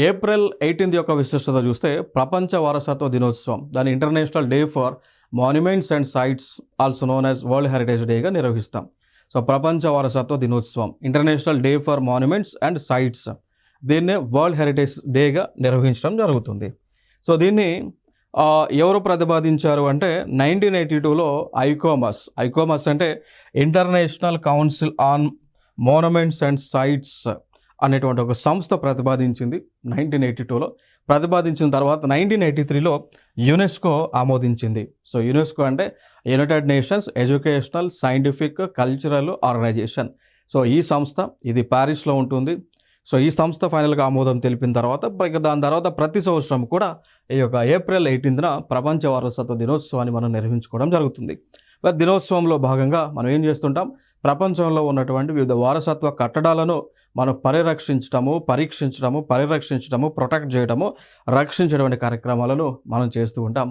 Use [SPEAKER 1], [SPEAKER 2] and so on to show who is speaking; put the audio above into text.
[SPEAKER 1] April 18 యొక్క విశిష్టత చూస్తే ప్రపంచ వారసత్వ దినోత్సవం, దాని International Day for Monuments and Sites, also known as World Heritage డేగా నిర్వహిస్తాం. సో ప్రపంచ వారసత్వ దినోత్సవం, International Day for Monuments and Sites, దీన్నే వరల్డ్ హెరిటేజ్ డేగా నిర్వహించడం జరుగుతుంది. సో దీన్ని ఎవరు ప్రతిపాదించారు అంటే 1982లో ఐకోమస్ అంటే International Council on Monuments and Sites అనేటువంటి ఒక సంస్థ ప్రతిపాదించింది 1982లో. ప్రతిపాదించిన తర్వాత 1983లో యునెస్కో ఆమోదించింది. సో యునెస్కో అంటే United Nations Educational Scientific Cultural Organisation. So ఈ సంస్థ ఇది ప్యారిస్లో ఉంటుంది. సో ఈ సంస్థ ఫైనల్గా ఆమోదం తెలిపిన తర్వాత దాని తర్వాత ప్రతి సంవత్సరం కూడా ఈ యొక్క ఏప్రిల్ 18న ప్రపంచ వారసత్వ దినోత్సవాన్ని మనం నిర్వహించుకోవడం జరుగుతుంది. దినోత్సవంలో భాగంగా మనం ఏం చేస్తుంటాం, ప్రపంచంలో ఉన్నటువంటి వివిధ వారసత్వ కట్టడాలను మనం పరీక్షించడము, ప్రొటెక్ట్ చేయడము, రక్షించడం కార్యక్రమాలను మనం చేస్తూ ఉంటాం.